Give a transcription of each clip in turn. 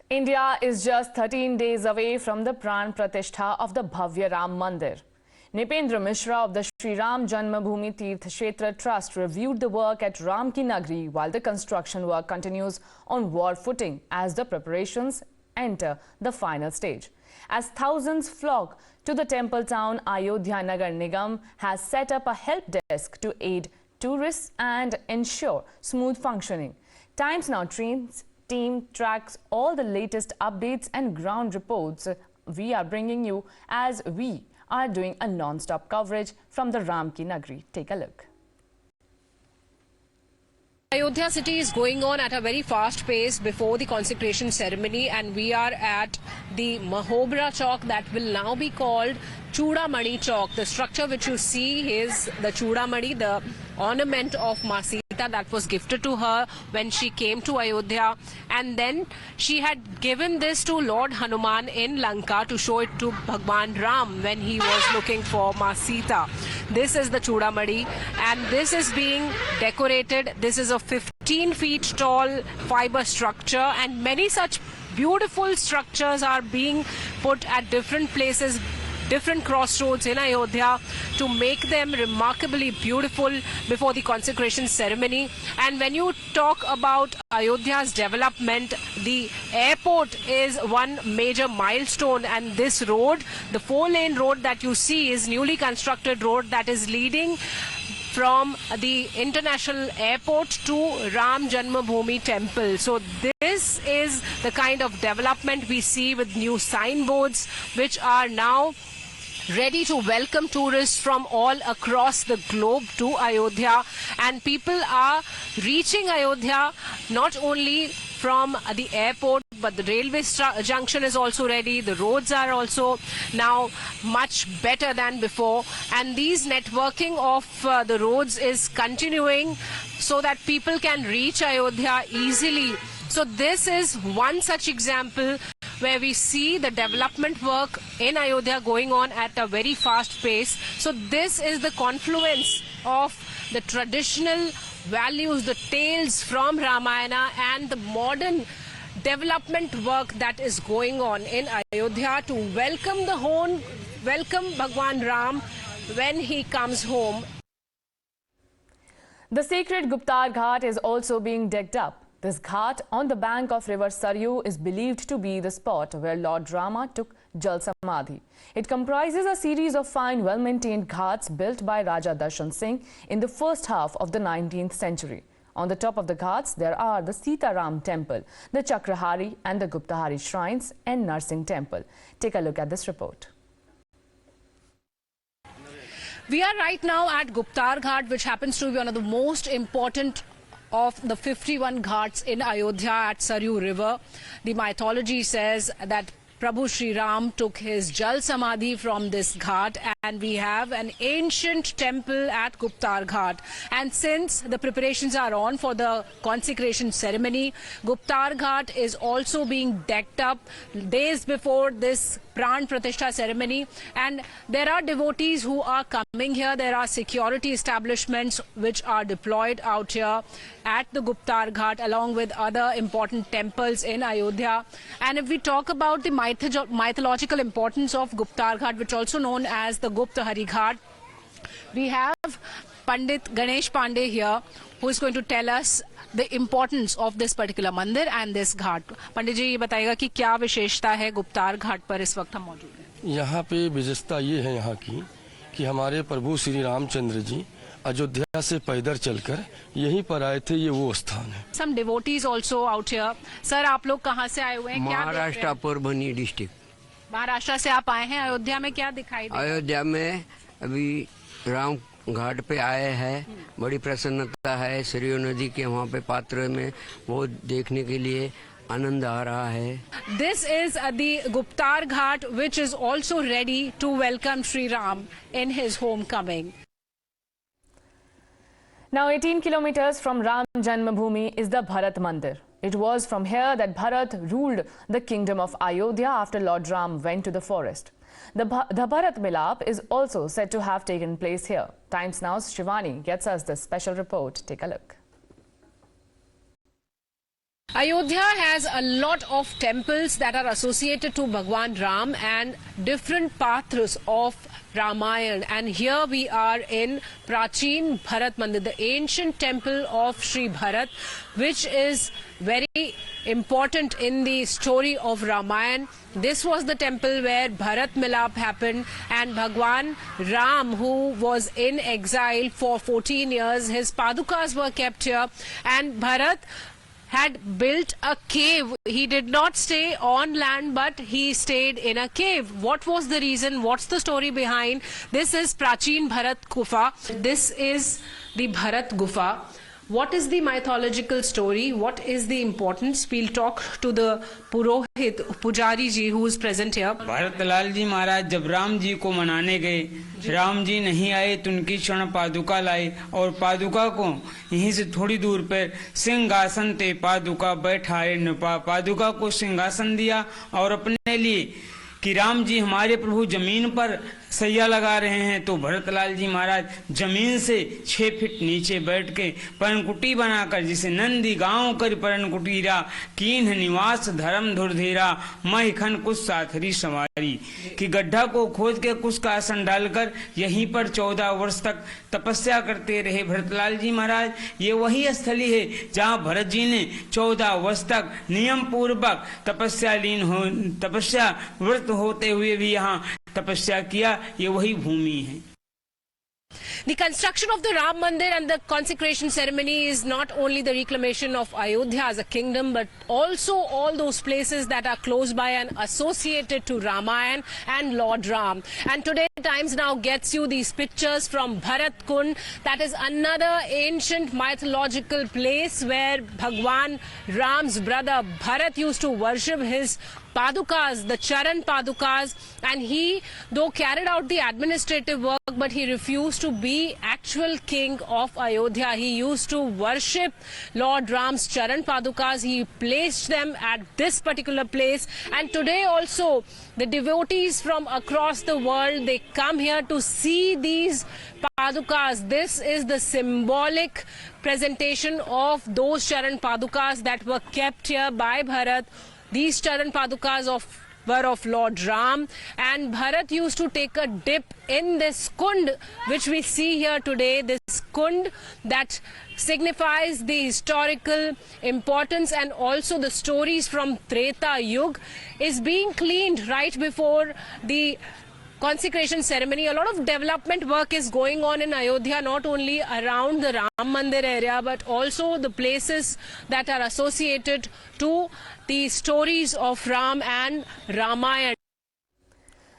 India is just 13 days away from the Pran Pratistha of the Bhavya Ram Mandir. Nipendra Mishra of the Shri Ram Janmabhoomi Tirth Kshetra Trust reviewed the work at Ram Ki Nagri while the construction work continues on war footing as the preparations enter the final stage. As thousands flock to the temple town, Ayodhya Nagar Nigam has set up a help desk to aid tourists and ensure smooth functioning. Times Now team tracks all the latest updates and ground reports we are bringing you as we are doing a non-stop coverage from the Ram Ki Nagri. Take a look. Ayodhya city is going on at a very fast pace before the consecration ceremony, and we are at the Mahobra Chowk that will now be called Chudamani Chowk. The structure which you see is the Chudamani, the ornament of Ma Sita that was gifted to her when she came to Ayodhya, and then she had given this to Lord Hanuman in Lanka to show it to Bhagwan Ram when he was looking for Ma Sita. This is the Chudamani, and this is being decorated. This is a 15 feet tall fiber structure, and many such beautiful structures are being put at different places, different crossroads in Ayodhya to make them remarkably beautiful before the consecration ceremony. And when you talk about Ayodhya's development, the airport is one major milestone, and this road, the 4-lane road that you see, is newly constructed road that is leading from the international airport to Ram Janmabhoomi temple. So this is the kind of development we see with new signboards which are now ready to welcome tourists from all across the globe to Ayodhya, and people are reaching Ayodhya not only from the airport, but the railway junction is also ready. The roads are also now much better than before, and these networking of the roads is continuing so that people can reach Ayodhya easily. So this is one such example where we see the development work in Ayodhya going on at a very fast pace. So this is the confluence of the traditional values, the tales from Ramayana, and the modern development work that is going on in Ayodhya to welcome Bhagwan Ram when he comes home. The sacred Guptar Ghat is also being decked up. This ghat on the bank of river Saryu is believed to be the spot where Lord Rama took Jal Samadhi. It comprises a series of fine, well-maintained ghats built by Raja Darshan Singh in the first half of the 19th century. On the top of the ghats, there are the Sita Ram Temple, the Chakrahari and the Guptahari shrines, and Narsingh Temple. Take a look at this report. We are right now at Guptar Ghat, which happens to be one of the most important of the 51 ghats in Ayodhya at Saryu River. The mythology says that Prabhu Shri Ram took his Jal Samadhi from this ghat, and we have an ancient temple at Guptar Ghat. And since the preparations are on for the consecration ceremony, Guptar Ghat is also being decked up days before this Pran Pratistha ceremony, and there are devotees who are coming here. There are security establishments which are deployed out here at the Guptar Ghat along with other important temples in Ayodhya. And if we talk about the mythological importance of Guptar Ghat, which is also known as the Guptahari Ghat, we have Pandit Ganesh Pandey here, who is going to tell us the importance of this particular mandir and this ghat. पंडित जी ये बताएगा कि क्या विशेषता है गुप्तार घाट पर इस वक्त हम मौजूद हैं। यहाँ पे विशेषता ये है यहाँ की कि हमारे प्रभु श्री रामचंद्र जी अयोध्या से पैदल चलकर यहीं पर आए थे, ये वो स्थान है। Some devotees also out here. Sir आप लोग कहाँ से आए हुए हैं? महाराष्ट्र परभनी डिस्ट्रिक्ट। महाराष्ट्र से आप आए हैं। अयोध्या में क्या दिखाई दे? अयोध्या में अभी राम घाट पे आए हैं, बड़ी प्रसन्नता है। सरयू नदी के वहाँ पे पात्र में वो देखने के लिए आनंद आ रहा है। This is the Guptar Ghat, which is also ready to welcome Sri Ram in his homecoming. Now 18 kilometers from Ram Janmabhoomi is the Bharat Mandir. It was from here that Bharat ruled the kingdom of Ayodhya after Lord Ram went to the forest. The Bharat Milap is also said to have taken place here. Times Now's Shivani gets us this special report. Take a look. Ayodhya has a lot of temples that are associated to Bhagwan Ram and different paths of Ramayana. And here we are in Prachin Bharat Mandir, the ancient temple of Sri Bharat, which is very important in the story of Ramayana. This was the temple where Bharat Milap happened, and Bhagwan Ram, who was in exile for 14 years, his padukas were kept here, and Bharat had built a cave. He did not stay on land, but he stayed in a cave. What was the reason? What's the story behind? This is Prachin Bharat Gufa. This is the Bharat Gufa. What is the mythological story? What is the importance? We'll talk to the Purohit, Pujari ji, who is present here. Bharat Lal ji महाराज जब राम जी को मनाने गए, राम जी नहीं आए तो उनकी स्वर्ण पादुका लाए और पादुका को यहीं से थोड़ी दूर पर सिंहासन ते पादुका बैठाए नृपा, पादुका को सिंहासन दिया और अपने लिए कि राम जी हमारे प्रभु जमीन पर सैया लगा रहे हैं, तो भरतलाल जी महाराज जमीन से 6 फीट नीचे बैठ के पर्णकुटी बनाकर, जिसे नंदी गांव कर पर्णकुटीरा, कीन्ह निवास धर्म धुरधीरा, महिखन कुछ साथरी सवारी, कि गड्ढा को खोद के कुछ का आसन डालकर यहीं पर 14 वर्ष तक तपस्या करते रहे भरतलाल जी महाराज। ये वही स्थली है जहाँ भरत जी ने 14 वर्ष तक नियम पूर्वक तपस्या व्रत होते हुए भी यहाँ तपस्या किया। ये वही भूमि है। The construction of the Ram Mandir and the consecration ceremony is not only the reclamation of Ayodhya as a kingdom, but also all those places that are close by and associated to Ramayana and Lord Ram. And today Times Now gets you these pictures from Bharat Kund. That is another ancient mythological place where Bhagwan Ram's brother Bharat used to worship his padukas, the Charan padukas, and he though carried out the administrative work, but he refused to be actual king of Ayodhya. He used to worship Lord Ram's Charan padukas. He placed them at this particular place, and today also the devotees from across the world, they come here to see these padukas. This is the symbolic presentation of those Charan padukas that were kept here by Bharat. These Charan padukas were of Lord Ram, and Bharat used to take a dip in this kund which we see here today. This kund that signifies the historical importance and also the stories from Treta Yug is being cleaned right before the consecration ceremony. A lot of development work is going on in Ayodhya, not only around the Ram Mandir area, but also the places that are associated to the stories of Ram and Ramayana.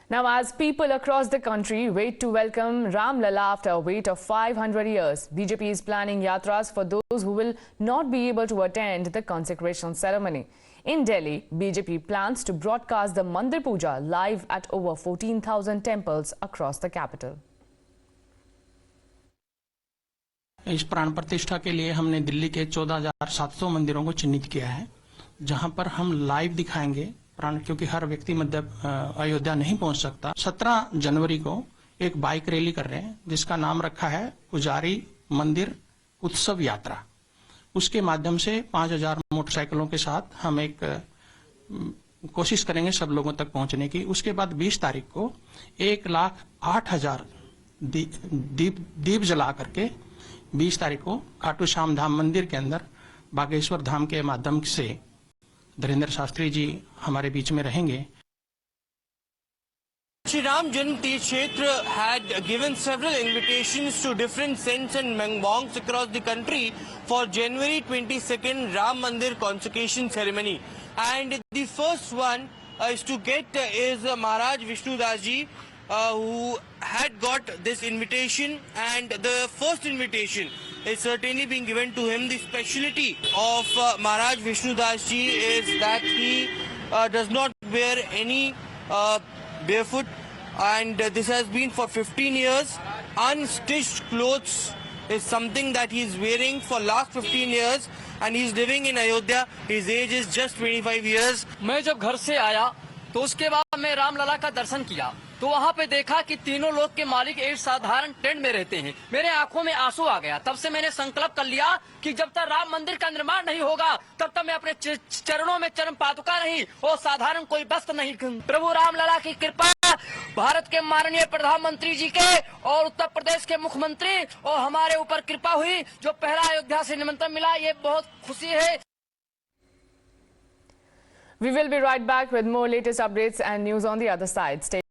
Now, as people across the country wait to welcome Ram Lala after a wait of 500 years, BJP is planning yatras for those who will not be able to attend the consecration ceremony. In Delhi, BJP plans to broadcast the Mandir Puja live at over 14,000 temples across the capital. इस प्राण प्रतिष्ठा के लिए हमने दिल्ली के 14,700 मंदिरों को चिन्हित किया है, जहां पर हम लाइव दिखाएंगे प्राण, क्योंकि हर व्यक्ति अयोध्या नहीं पहुंच सकता। 17 जनवरी को एक बाइक रैली कर रहे हैं, जिसका नाम रखा है पुजारी मंदिर उत्सव यात्रा। उसके माध्यम से 5,000 मोटरसाइकिलों के साथ हम एक कोशिश करेंगे सब लोगों तक पहुंचने की। उसके बाद 20 तारीख को 1,08,000 दीप जला करके 20 तारीख को खाटू श्याम धाम मंदिर के अंदर बागेश्वर धाम के माध्यम से धीरेन्द्र शास्त्री जी हमारे बीच में रहेंगे। Shri Ram Janma Tirth Kshetra had given several invitations to different saints and monks across the country for January 22nd Ram Mandir Consecration Ceremony. And the first one is to get is Maharaj Vishnu Das ji, who had got this invitation, and the first invitation is certainly being given to him. The speciality of Maharaj Vishnu Das ji is that he does not wear any barefoot, and this has been for 15 years. Unstitched clothes is something that he is wearing for last 15 years, and he is living in Ayodhya. His age is just 25 years. मैं जब घर से आया तो उसके बाद मैं रामलला का दर्शन किया तो वहाँ पे देखा कि तीनों लोक के मालिक एक साधारण टेंट में रहते हैं। मेरे आंखों में आंसू आ गया। तब से मैंने संकल्प कर लिया कि जब तक राम मंदिर का निर्माण नहीं होगा तब तक मैं अपने चरणों में चरण पादुका नहीं और साधारण कोई वस्त्र नहीं। प्रभु रामलला की कृपा, भारत के माननीय प्रधानमंत्री जी के और उत्तर प्रदेश के मुख्यमंत्री और हमारे ऊपर कृपा हुई, जो पहला अयोध्या से निमंत्रण मिला, ये बहुत खुशी है। We will be right back with more latest updates and news on the other side. Stay